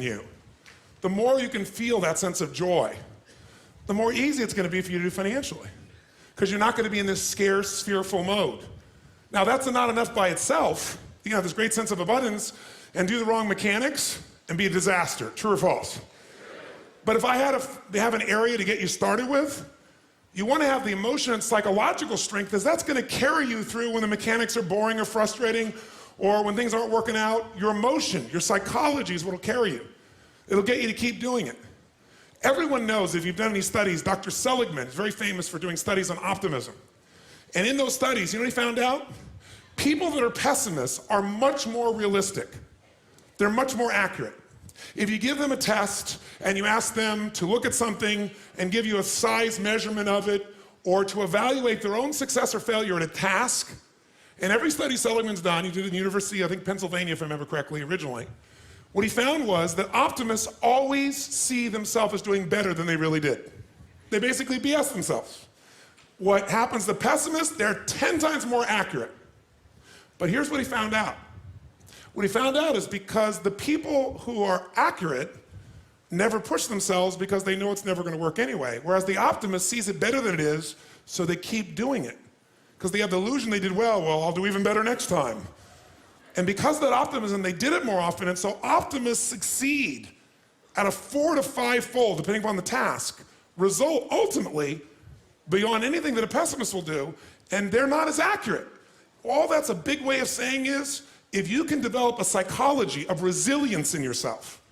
you. The more you can feel that sense of joy, the more easy it's going to be for you to do financially. Because you're not going to be in this scarce, fearful mode. Now that's not enough by itself. You can have this great sense of abundance and do the wrong mechanics and be a disaster. True or false? But if I had to have an area to get you started with, you want to have the emotion and psychological strength, because that's going to carry you through when the mechanics are boring or frustrating, or when things aren't working out. Your emotion, your psychology is what will carry you. It'll get you to keep doing it. Everyone knows, if you've done any studies, Dr. Seligman is very famous for doing studies on optimism. And in those studies, you know what he found out? People that are pessimists are much more realistic. They're much more accurate. If you give them a test and you ask them to look at something and give you a size measurement of it, or to evaluate their own success or failure at a task, and every study Seligman's done, he did it in University, I think Pennsylvania if I remember correctly originally, what he found was that optimists always see themselves as doing better than they really did. They basically BS themselves. What happens to pessimists, they're 10 times more accurate. But here's what he found out. What he found out is because the people who are accurate never push themselves because they know it's never going to work anyway. Whereas the optimist sees it better than it is, so they keep doing it. Because they have the illusion they did well, I'll do even better next time. And because of that optimism, they did it more often, and so optimists succeed at a 4 to 5-fold, depending upon the task, result ultimately beyond anything that a pessimist will do, and they're not as accurate. All that's a big way of saying is, if you can develop a psychology of resilience in yourself,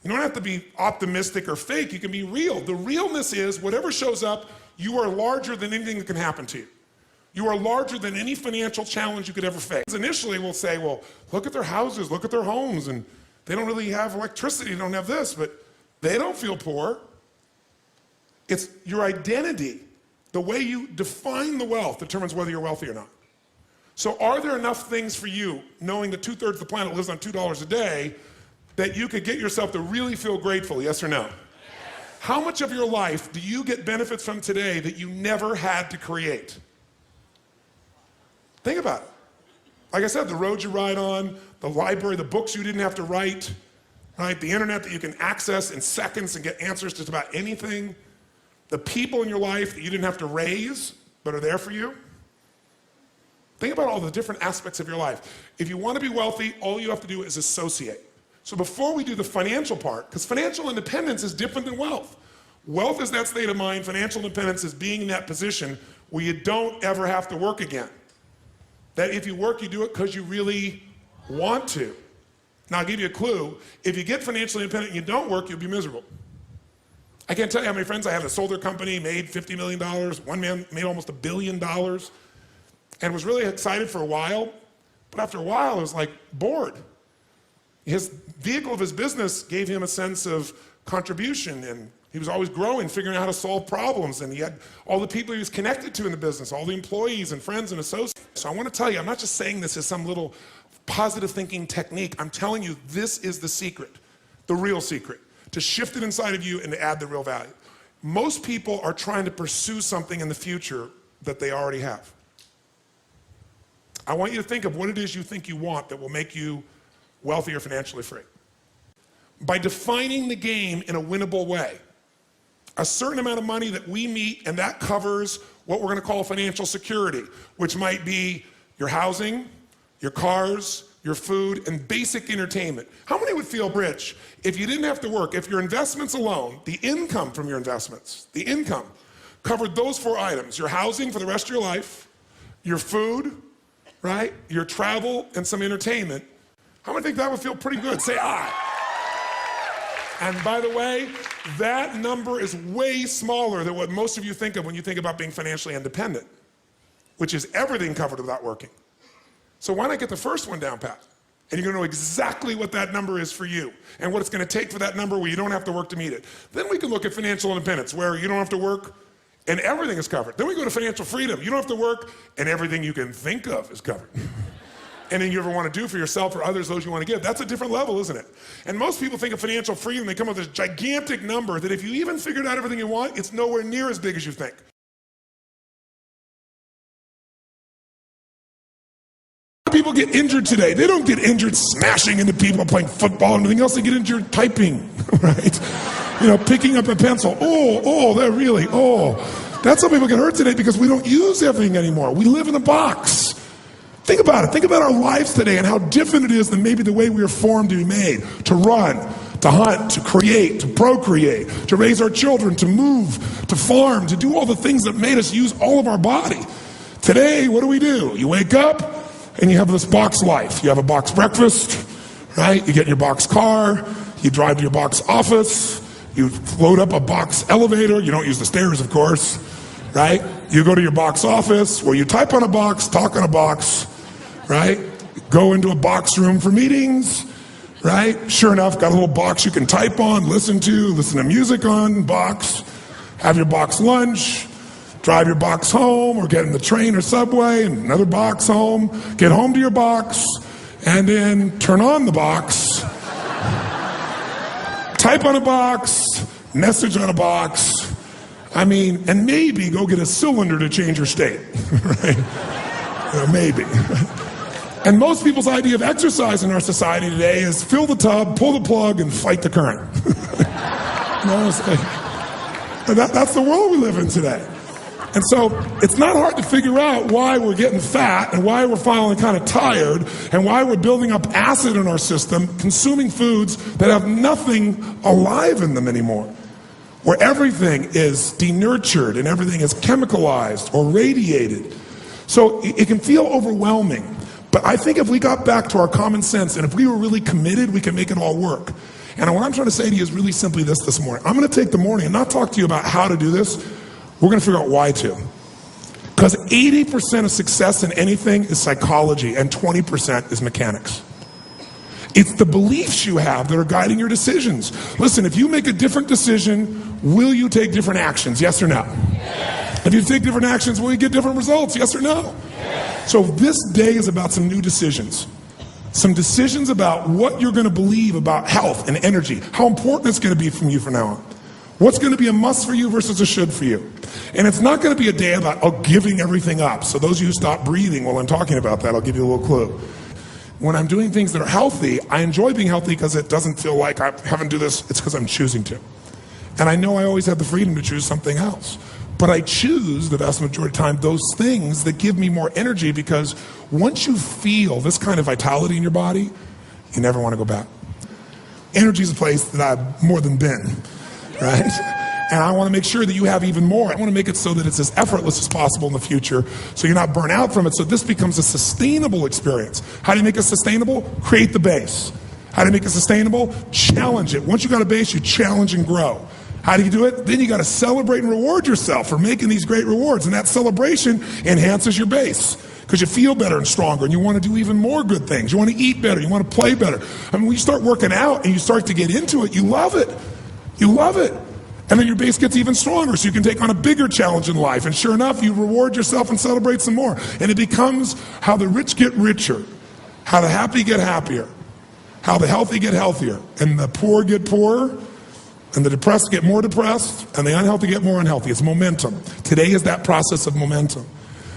you don't have to be optimistic or fake, you can be real. The realness is, whatever shows up, you are larger than anything that can happen to you. You are larger than any financial challenge you could ever face. Initially, we'll say, well, look at their houses, look at their homes, and they don't really have electricity, they don't have this, but they don't feel poor. It's your identity. The way you define the wealth determines whether you're wealthy or not. So are there enough things for you, knowing that 2/3 of the planet lives on $2 a day, that you could get yourself to really feel grateful, yes or no? Yes. How much of your life do you get benefits from today that you never had to create? Think about it. Like I said, the roads you ride on, the library, the books you didn't have to write, right? The internet that you can access in seconds and get answers just about anything. The people in your life that you didn't have to raise, but are there for you. Think about all the different aspects of your life. If you want to be wealthy, all you have to do is associate. So before we do the financial part, because financial independence is different than wealth. Wealth is that state of mind. Financial independence is being in that position where you don't ever have to work again. That if you work, you do it because you really want to. Now, I'll give you a clue. If you get financially independent and you don't work, you'll be miserable. I can't tell you how many friends I have that sold their company, made $50 million. One man made almost $1 billion and was really excited for a while. But after a while, it was like bored. His vehicle of his business gave him a sense of contribution, and he was always growing, figuring out how to solve problems, and he had all the people he was connected to in the business, all the employees and friends and associates. So I want to tell you, I'm not just saying this as some little positive thinking technique. I'm telling you, this is the secret, the real secret, to shift it inside of you and to add the real value. Most people are trying to pursue something in the future that they already have. I want you to think of what it is you think you want that will make you wealthy or financially free. By defining the game in a winnable way. A certain amount of money that we meet, and that covers what we're going to call financial security, which might be your housing, your cars, your food, and basic entertainment. How many would feel rich if you didn't have to work, if your investments alone, the income from your investments, the income, covered those 4 items: your housing for the rest of your life, your food, right, your travel, and some entertainment? How many think that would feel pretty good? Say aye. And by the way, that number is way smaller than what most of you think of when you think about being financially independent, which is everything covered without working. So why not get the first one down pat? And you're going to know exactly what that number is for you and what it's going to take for that number where you don't have to work to meet it. Then we can look at financial independence, where you don't have to work and everything is covered. Then we go to financial freedom. You don't have to work and everything you can think of is covered. Anything you ever want to do for yourself or others, those you want to give. That's a different level, isn't it? And most people think of financial freedom, they come up with this gigantic number that if you even figured out everything you want, it's nowhere near as big as you think. people get injured today. They don't get injured smashing into people, playing football and everything else. They get injured typing, right? Picking up a pencil. That's how people get hurt today, because we don't use everything anymore. We live in a box. Think about it. Think about our lives today and how different it is than maybe the way we were formed to be made, to run, to hunt, to create, to procreate, to raise our children, to move, to farm, to do all the things that made us use all of our body. Today, what do? You wake up and you have this box life. You have a box breakfast, right? You get in your box car, you drive to your box office, you load up a box elevator. You don't use the stairs, of course, right? You go to your box office where you type on a box, talk on a box, right? Go into a box room for meetings, right? Sure enough, got a little box you can type on, listen to music on, box, have your box lunch, drive your box home, or get in the train or subway, and another box home, get home to your box, and then turn on the box, type on a box, message on a box, and maybe go get a cylinder to change your state, right? Maybe. And most people's idea of exercise in our society today is fill the tub, pull the plug, and fight the current. That's the world we live in today. And so it's not hard to figure out why we're getting fat and why we're feeling kind of tired and why we're building up acid in our system, consuming foods that have nothing alive in them anymore, where everything is denurtured and everything is chemicalized or radiated. So it can feel overwhelming. But I think if we got back to our common sense and if we were really committed, we can make it all work. And what I'm trying to say to you is really simply this morning. I'm going to take the morning and not talk to you about how to do this. We're going to figure out why to. Because 80% of success in anything is psychology and 20% is mechanics. It's the beliefs you have that are guiding your decisions. Listen, if you make a different decision, will you take different actions? Yes or no? Yes. If you take different actions, will you get different results? Yes or no? Yes. So this day is about some new decisions. Some decisions about what you're going to believe about health and energy, how important it's going to be from you from now on. What's going to be a must for you versus a should for you. And it's not going to be a day about giving everything up. So those of you who stop breathing while I'm talking about that, I'll give you a little clue. When I'm doing things that are healthy, I enjoy being healthy because it doesn't feel like I haven't do this. It's because I'm choosing to. And I know I always have the freedom to choose something else. But I choose, the vast majority of the time, those things that give me more energy, because once you feel this kind of vitality in your body, you never want to go back. Energy is a place that I've more than been, right? And I want to make sure that you have even more. I want to make it so that it's as effortless as possible in the future, so you're not burnt out from it, so this becomes a sustainable experience. How do you make it sustainable? Create the base. How do you make it sustainable? Challenge it. Once you got a base, you challenge and grow. How do you do it? Then you got to celebrate and reward yourself for making these great rewards. And that celebration enhances your base because you feel better and stronger and you want to do even more good things. You want to eat better. You want to play better. When you start working out and you start to get into it, you love it. You love it. And then your base gets even stronger so you can take on a bigger challenge in life. And sure enough, you reward yourself and celebrate some more. And it becomes how the rich get richer, how the happy get happier, how the healthy get healthier, and the poor get poorer, and the depressed get more depressed, and the unhealthy get more unhealthy. It's momentum. Today is that process of momentum.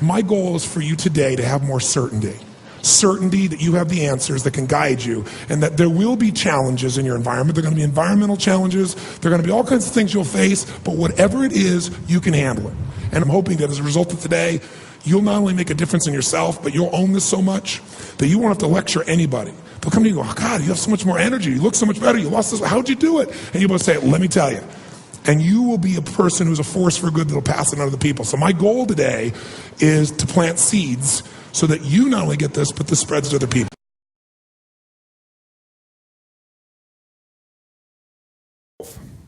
My goal is for you today to have more certainty. Certainty that you have the answers that can guide you, and that there will be challenges in your environment. There are going to be environmental challenges. There are going to be all kinds of things you'll face, but whatever it is, you can handle it. And I'm hoping that as a result of today, you'll not only make a difference in yourself, but you'll own this so much that you won't have to lecture anybody. They'll come to you and go, oh God, you have so much more energy. You look so much better. You lost this. How'd you do it? And you'll both say, let me tell you. And you will be a person who's a force for good that'll pass it on to other people. So my goal today is to plant seeds so that you not only get this, but this spreads to other people.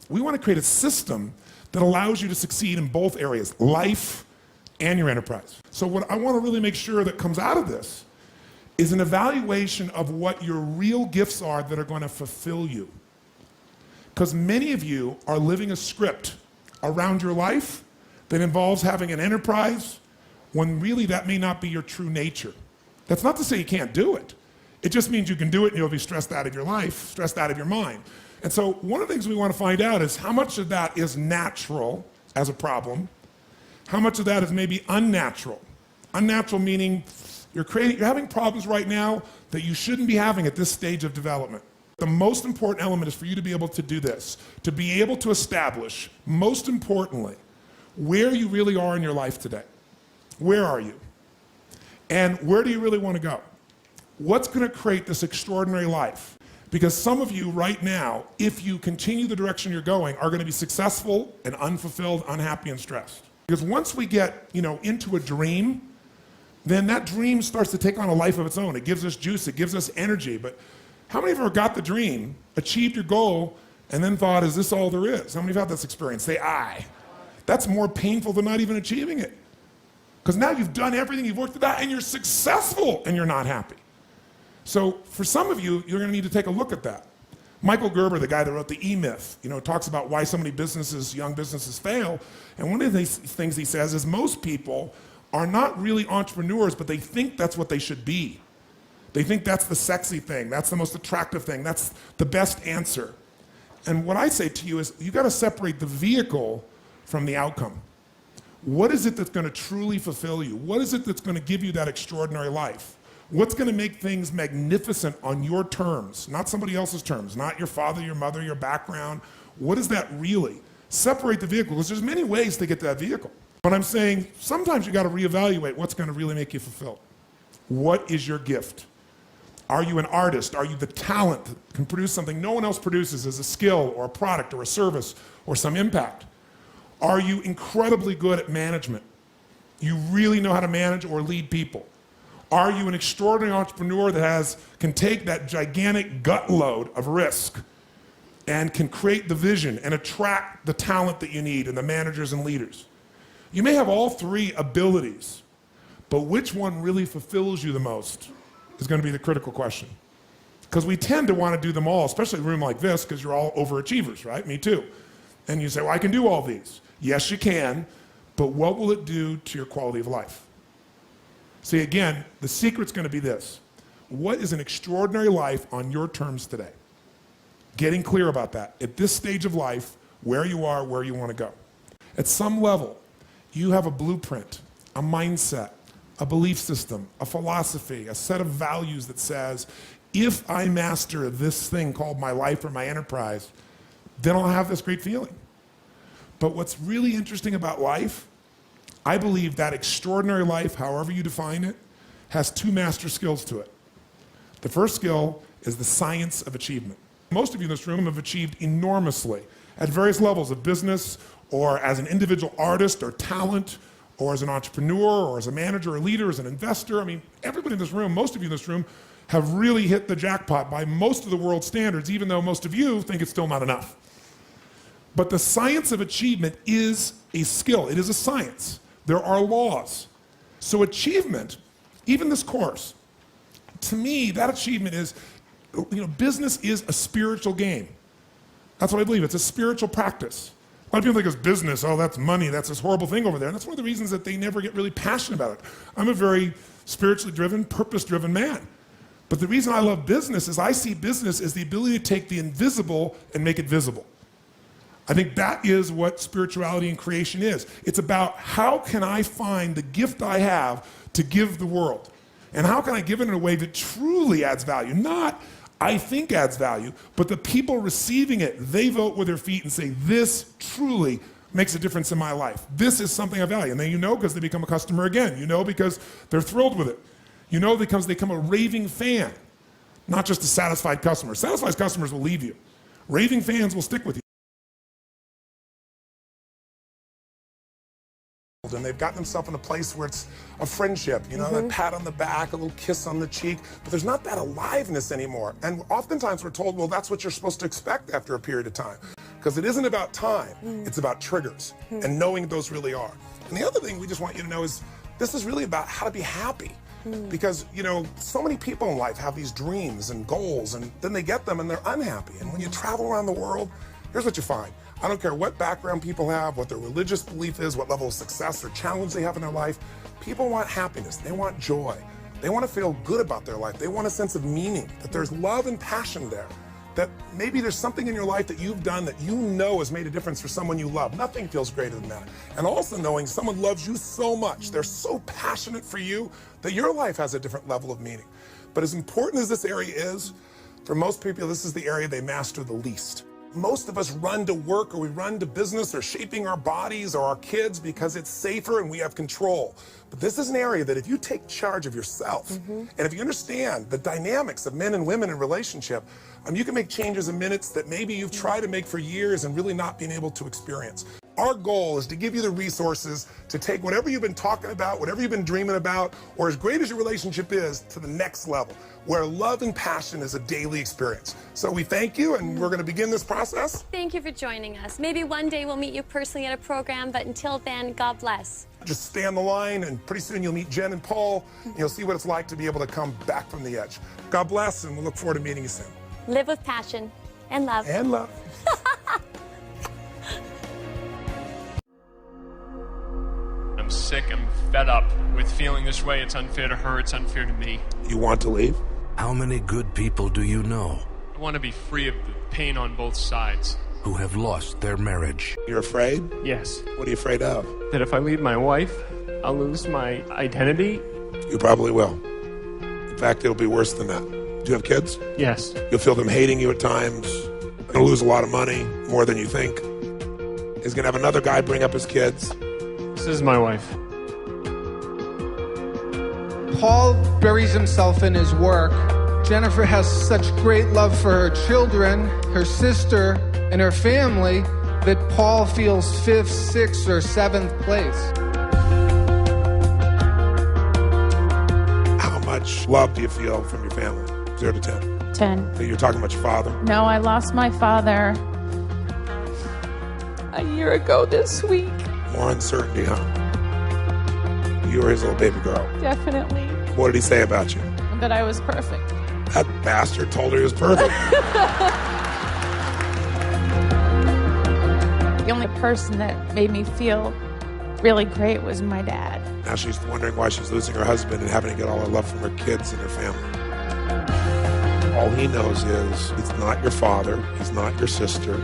We want to create a system that allows you to succeed in both areas, life and your enterprise. So what I want to really make sure that comes out of this is an evaluation of what your real gifts are that are going to fulfill you. Because many of you are living a script around your life that involves having an enterprise when really that may not be your true nature. That's not to say you can't do it. It just means you can do it and you'll be stressed out of your life, stressed out of your mind. And so one of the things we want to find out is how much of that is natural as a problem, how much of that is maybe unnatural. Unnatural meaning You're having problems right now that you shouldn't be having at this stage of development. The most important element is for you to be able to do this, to be able to establish, most importantly, where you really are in your life today. Where are you? And where do you really want to go? What's going to create this extraordinary life? Because some of you right now, if you continue the direction you're going, are going to be successful and unfulfilled, unhappy, and stressed. Because once we get, into a dream, then that dream starts to take on a life of its own. It gives us juice, it gives us energy. But how many of you ever got the dream, achieved your goal, and then thought, is this all there is? How many of you have this experience? Say, aye. That's more painful than not even achieving it. Because now you've done everything, you've worked it out, and you're successful, and you're not happy. So for some of you, you're going to need to take a look at that. Michael Gerber, the guy that wrote the E-Myth, talks about why so many young businesses fail. And one of the things he says is most people are not really entrepreneurs, but they think that's what they should be. They think that's the sexy thing, that's the most attractive thing, that's the best answer. And what I say to you is, you got to separate the vehicle from the outcome. What is it that's going to truly fulfill you? What is it that's going to give you that extraordinary life? What's going to make things magnificent on your terms, not somebody else's terms, not your father, your mother, your background? What is that really? Separate the vehicle, because there's many ways to get to that vehicle. But I'm saying sometimes you got to reevaluate what's going to really make you fulfilled. What is your gift? Are you an artist? Are you the talent that can produce something no one else produces as a skill or a product or a service or some impact? Are you incredibly good at management? You really know how to manage or lead people? Are you an extraordinary entrepreneur that can take that gigantic gut load of risk and can create the vision and attract the talent that you need and the managers and leaders? You may have all three abilities, but which one really fulfills you the most is going to be the critical question. Because we tend to want to do them all, especially in a room like this, because you're all overachievers, right? Me too. And you say, well, I can do all these. Yes, you can, but what will it do to your quality of life? See, again, the secret's going to be this. What is an extraordinary life on your terms today? Getting clear about that. At this stage of life, where you are, where you want to go. At some level, you have a blueprint, a mindset, a belief system, a philosophy, a set of values that says, if I master this thing called my life or my enterprise, then I'll have this great feeling. But what's really interesting about life, I believe that extraordinary life, however you define it, has two master skills to it. The first skill is the science of achievement. Most of you in this room have achieved enormously at various levels of business or as an individual artist or talent or as an entrepreneur or as a manager or leader, as an investor. I mean, everybody in this room, most of you in this room, have really hit the jackpot by most of the world's standards, even though most of you think it's still not enough. But the science of achievement is a skill. It is a science. There are laws. So achievement, even this course, to me, that achievement is, business is a spiritual game. That's what I believe. It's a spiritual practice. A lot of people think it's business, oh, that's money, that's this horrible thing over there. And that's one of the reasons that they never get really passionate about it. I'm a very spiritually driven, purpose-driven man. But the reason I love business is I see business as the ability to take the invisible and make it visible. I think that is what spirituality and creation is. It's about how can I find the gift I have to give the world? And how can I give it in a way that truly adds value? Not I think adds value, but the people receiving it, they vote with their feet and say, this truly makes a difference in my life. This is something I value. And then because they become a customer again. Because they're thrilled with it. Because they become a raving fan, not just a satisfied customer. Satisfied customers will leave you. Raving fans will stick with you. And they've gotten themselves in a place where it's a friendship, a pat on the back, a little kiss on the cheek, but there's not that aliveness anymore. And oftentimes we're told, well, that's what you're supposed to expect after a period of time. Because it isn't about time, it's about triggers and knowing those really are. And the other thing we just want you to know is this is really about how to be happy. Because, so many people in life have these dreams and goals, and then they get them and they're unhappy. And when you travel around the world, here's what you find. I don't care what background people have, what their religious belief is, what level of success or challenge they have in their life. People want happiness. They want joy. They want to feel good about their life. They want a sense of meaning, that there's love and passion there. that maybe there's something in your life that you've done that you know has made a difference for someone you love. Nothing feels greater than that. And also knowing someone loves you so much, they're so passionate for you that your life has a different level of meaning. But as important as this area is, for most people, this is the area they master the least. Most of us run to work, or we run to business, or shaping our bodies or our kids because it's safer and we have control. But this is an area that if you take charge of yourself, and if you understand the dynamics of men and women in relationship, you can make changes in minutes that maybe you've tried to make for years and really not been able to experience. Our goal is to give you the resources to take whatever you've been talking about, whatever you've been dreaming about, or as great as your relationship is, to the next level, where love and passion is a daily experience. So we thank you, and we're going to begin this process. Thank you for joining us. Maybe one day we'll meet you personally at a program, but until then, God bless. Just stay on the line, and pretty soon you'll meet Jen and Paul, and you'll see what it's like to be able to come back from the edge. God bless, and we'll look forward to meeting you soon. Live with passion and love. And love. I'm sick, I'm fed up with feeling this way. It's unfair to her, it's unfair to me. You want to leave? How many good people do you know I want to be free of the pain on both sides. who have lost their marriage? You're afraid? Yes. What are you afraid of? That if I leave my wife, I'll lose my identity? You probably will. In fact, it'll be worse than that. Do you have kids? Yes. You'll feel them hating you at times. You're going to lose a lot of money, more than you think. He's going to have another guy bring up his kids. This is my wife. Paul buries himself in his work. Jennifer has such great love for her children, her sister, and her family that Paul feels 5th, 6th, or 7th place. How much love do you feel from your family? 0 to 10. 10. So you're talking about your father? No, I lost my father a year ago this week. More uncertainty, huh? You were his little baby girl. Definitely. What did he say about you? That I was perfect. That bastard told her he was perfect. The only person that made me feel really great was my dad. Now she's wondering why she's losing her husband and having to get all her love from her kids and her family. All he knows is he's not your father, he's not your sister,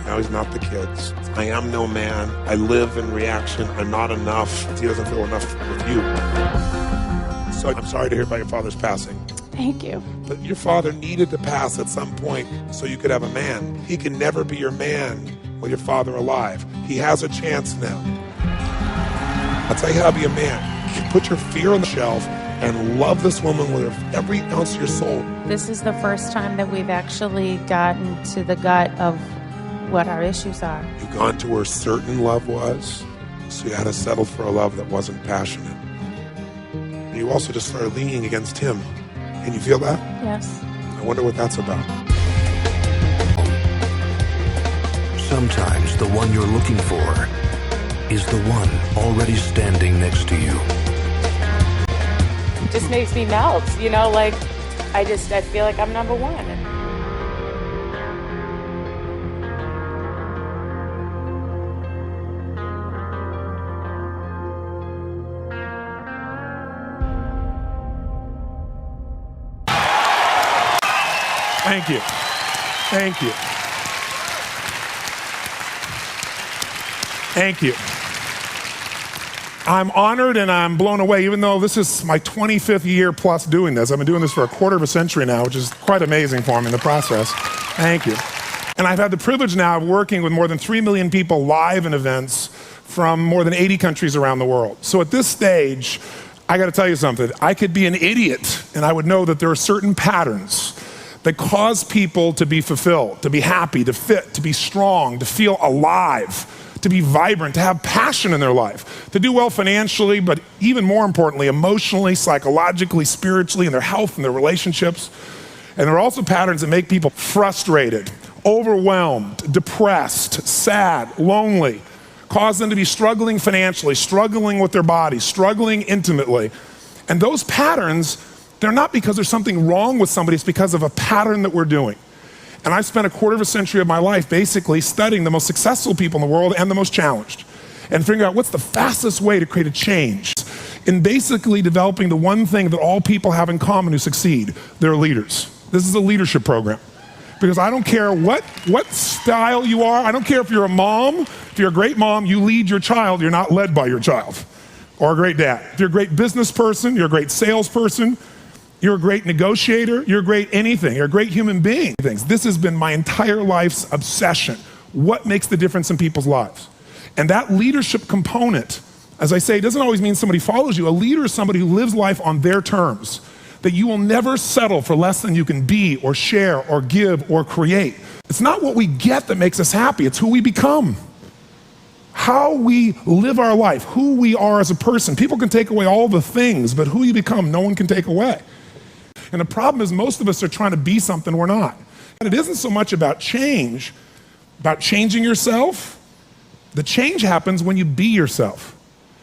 now he's not the kids. I am no man, I live in reaction, I'm not enough. He doesn't feel enough with you. So I'm sorry to hear about your father's passing. Thank you. But your father needed to pass at some point so you could have a man. He can never be your man with your father alive. He has a chance now. I'll tell you how to be a man. You put your fear on the shelf and love this woman with every ounce of your soul. This is the first time that we've actually gotten to the gut of what our issues are. You've gone to where certain love was, so you had to settle for a love that wasn't passionate. You also just started leaning against him. Can you feel that? Yes. I wonder what that's about. Sometimes the one you're looking for is the one already standing next to you. It just makes me melt, you know, like I feel like I'm number one. Thank you. Thank you. Thank you. I'm honored and I'm blown away, even though this is my 25th year plus doing this. I've been doing this for a quarter of a century now, which is quite amazing for me in the process. Thank you. And I've had the privilege now of working with more than 3 million people live in events from more than 80 countries around the world. So at this stage, I got to tell you something. I could be an idiot and I would know that there are certain patterns that cause people to be fulfilled, to be happy, to fit, to be strong, to feel alive, to be vibrant, to have passion in their life, to do well financially, but even more importantly, emotionally, psychologically, spiritually, in their health and their relationships. And there are also patterns that make people frustrated, overwhelmed, depressed, sad, lonely, cause them to be struggling financially, struggling with their body, struggling intimately. And those patterns, they're not because there's something wrong with somebody, it's because of a pattern that we're doing. And I've spent a quarter of a century of my life basically studying the most successful people in the world and the most challenged, and figuring out what's the fastest way to create a change in basically developing the one thing that all people have in common who succeed. They're leaders. This is a leadership program. Because I don't care what style you are. I don't care if you're a mom. If you're a great mom, you lead your child. You're not led by your child. Or a great dad. If you're a great business person, you're a great salesperson, you're a great negotiator, you're a great anything. You're a great human being. This has been my entire life's obsession. What makes the difference in people's lives? And that leadership component, as I say, doesn't always mean somebody follows you. A leader is somebody who lives life on their terms. That you will never settle for less than you can be or share or give or create. It's not what we get that makes us happy, it's who we become. How we live our life, who we are as a person. People can take away all the things, but who you become, no one can take away. And the problem is most of us are trying to be something we're not. And it isn't so much about change, about changing yourself. The change happens when you be yourself.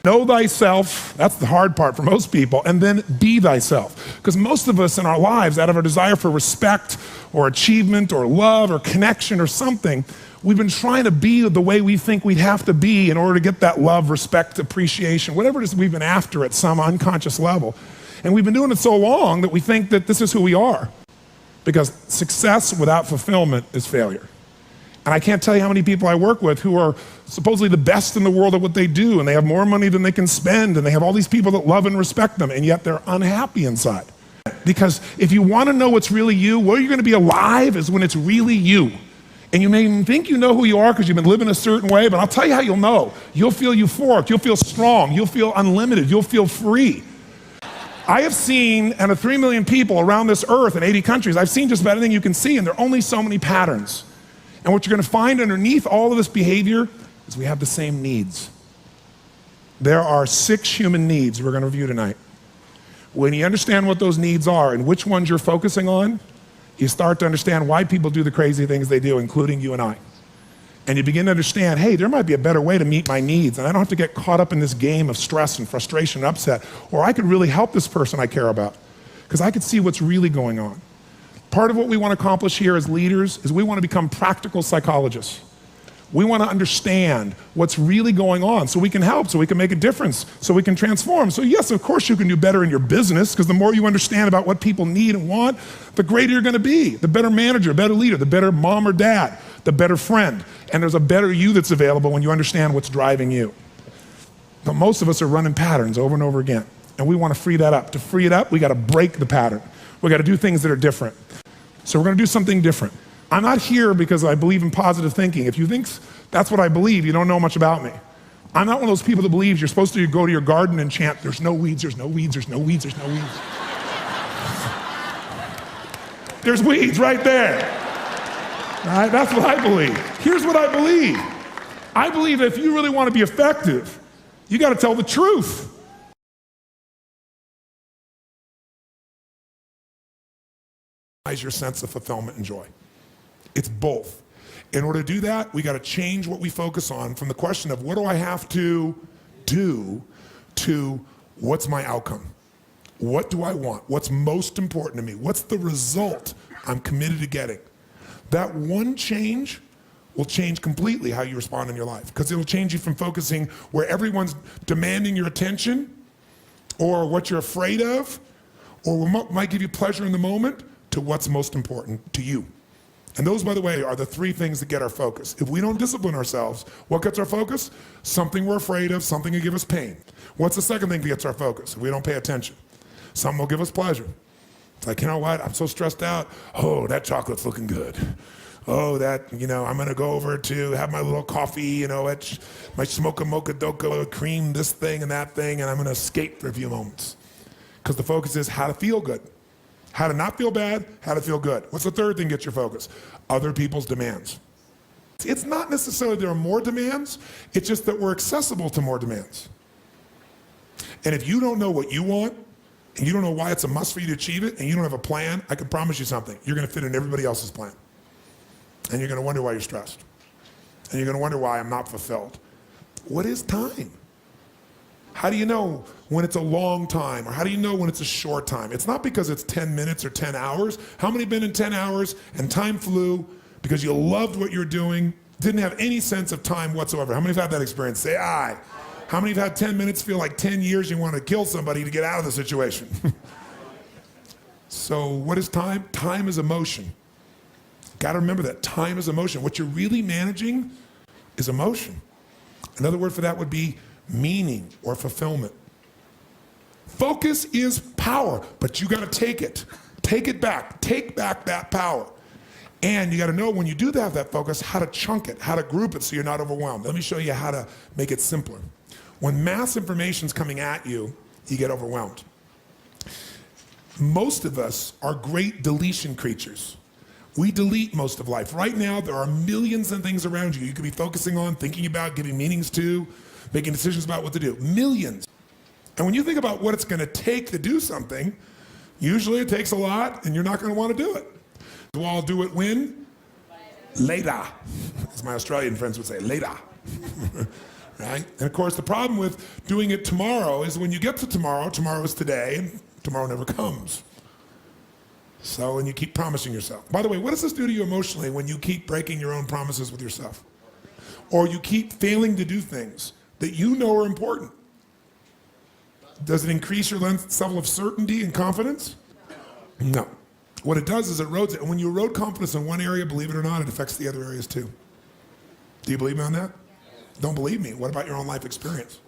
Know thyself, that's the hard part for most people, and then be thyself. Because most of us in our lives, out of our desire for respect or achievement or love or connection or something, we've been trying to be the way we think we'd have to be in order to get that love, respect, appreciation, whatever it is we've been after at some unconscious level. And we've been doing it so long that we think that this is who we are. Because success without fulfillment is failure. And I can't tell you how many people I work with who are supposedly the best in the world at what they do, and they have more money than they can spend, and they have all these people that love and respect them, and yet they're unhappy inside. Because if you want to know what's really you, where you're going to be alive is when it's really you. And you may even think you know who you are because you've been living a certain way, but I'll tell you how you'll know. You'll feel euphoric, you'll feel strong, you'll feel unlimited, you'll feel free. I have seen, out of 3 million people around this earth in 80 countries, I've seen just about anything you can see, and there are only so many patterns. And what you're going to find underneath all of this behavior is we have the same needs. There are 6 human needs we're going to review tonight. When you understand what those needs are and which ones you're focusing on, you start to understand why people do the crazy things they do, including you and I. And you begin to understand, hey, there might be a better way to meet my needs, and I don't have to get caught up in this game of stress and frustration and upset, or I could really help this person I care about, because I could see what's really going on. Part of what we want to accomplish here as leaders is we want to become practical psychologists. We want to understand what's really going on so we can help, so we can make a difference, so we can transform. So yes, of course you can do better in your business, because the more you understand about what people need and want, the greater you're going to be, the better manager, better leader, the better mom or dad, the better friend. And there's a better you that's available when you understand what's driving you. But most of us are running patterns over and over again, and we want to free that up. To free it up, we got to break the pattern. We got to do things that are different. So we're going to do something different. I'm not here because I believe in positive thinking. If you think that's what I believe, you don't know much about me. I'm not one of those people that believes you're supposed to go to your garden and chant, there's no weeds, there's no weeds, there's no weeds, there's no weeds. There's weeds right there. All right, that's what I believe. Here's what I believe. I believe that if you really want to be effective, you got to tell the truth. Your sense of fulfillment and joy. It's both. In order to do that, we got to change what we focus on from the question of what do I have to do to what's my outcome? What do I want? What's most important to me? What's the result I'm committed to getting? That one change will change completely how you respond in your life, because it'll change you from focusing where everyone's demanding your attention or what you're afraid of or what might give you pleasure in the moment to what's most important to you. And those, by the way, are the 3 things that get our focus. If we don't discipline ourselves, what gets our focus? Something we're afraid of, something that give us pain. What's the second thing that gets our focus if we don't pay attention? Something will give us pleasure. It's like, you know what, I'm so stressed out. Oh, that chocolate's looking good. Oh, that, I'm gonna go over to have my little coffee, my smoke a mocha doka, cream, this thing and that thing, and I'm gonna escape for a few moments. Because the focus is how to feel good. How to not feel bad, how to feel good. What's the third thing that gets your focus? Other people's demands. It's not necessarily there are more demands, it's just that we're accessible to more demands. And if you don't know what you want, and you don't know why it's a must for you to achieve it, and you don't have a plan, I can promise you something. You're gonna fit in everybody else's plan. And you're gonna wonder why you're stressed. And you're gonna wonder why I'm not fulfilled. What is time? How do you know when it's a long time, or how do you know when it's a short time? It's not because it's 10 minutes or 10 hours. How many have been in 10 hours and time flew because you loved what you're doing, didn't have any sense of time whatsoever? How many have had that experience? Say aye. How many have had 10 minutes feel like 10 years you want to kill somebody to get out of the situation? So what is time? Time is emotion. Got to remember that time is emotion. What you're really managing is emotion. Another word for that would be meaning or fulfillment. Focus is power, but you got to take it. Take it back. Take back that power. And you got to know when you do have that focus, how to chunk it, how to group it so you're not overwhelmed. Let me show you how to make it simpler. When mass information is coming at you, you get overwhelmed. Most of us are great deletion creatures. We delete most of life. Right now, there are millions of things around you could be focusing on, thinking about, giving meanings to, making decisions about what to do. Millions. And when you think about what it's going to take to do something, usually it takes a lot and you're not going to want to do it. So I'll do it when? Later. As my Australian friends would say, later. Right? And of course, the problem with doing it tomorrow is when you get to tomorrow, tomorrow is today, and tomorrow never comes. So, and you keep promising yourself. By the way, what does this do to you emotionally when you keep breaking your own promises with yourself? Or you keep failing to do things that you know are important? Does it increase your level of certainty and confidence? No. What it does is it erodes it. And when you erode confidence in one area, believe it or not, it affects the other areas too. Do you believe me on that? Don't believe me. What about your own life experience?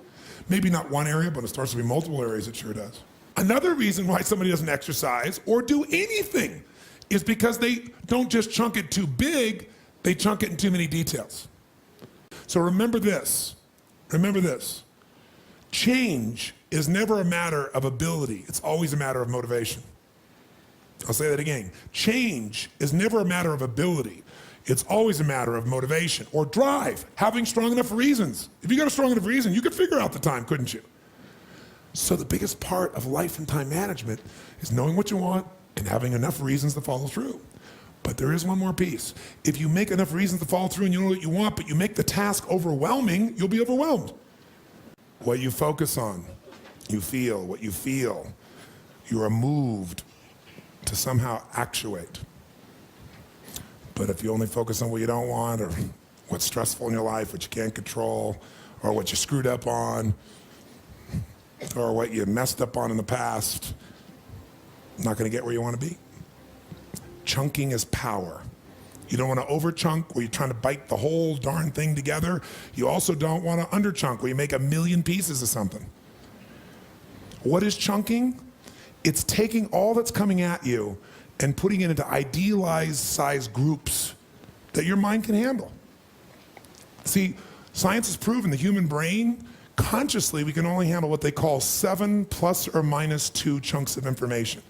Maybe not one area, but it starts to be multiple areas. It sure does. Another reason why somebody doesn't exercise or do anything is because they don't just chunk it too big, they chunk it in too many details. So remember this. Remember this. Change is never a matter of ability. It's always a matter of motivation. I'll say that again. Change is never a matter of ability. It's always a matter of motivation or drive, having strong enough reasons. If you got a strong enough reason, you could figure out the time, couldn't you? So the biggest part of life and time management is knowing what you want and having enough reasons to follow through. But there is one more piece. If you make enough reasons to follow through and you know what you want, but you make the task overwhelming, you'll be overwhelmed. What you focus on, you feel. What you feel, you are moved to somehow actuate. But if you only focus on what you don't want or what's stressful in your life, what you can't control, or what you screwed up on, or what you messed up on in the past, not going to get where you want to be. Chunking is power. You don't want to over-chunk where you're trying to bite the whole darn thing together. You also don't want to under-chunk where you make a million pieces of something. What is chunking? It's taking all that's coming at you and putting it into idealized size groups that your mind can handle. See, science has proven the human brain, consciously, we can only handle what they call 7 ± 2 chunks of information.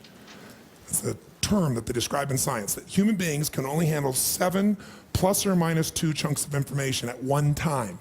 It's a term that they describe in science, that human beings can only handle 7 ± 2 chunks of information at one time.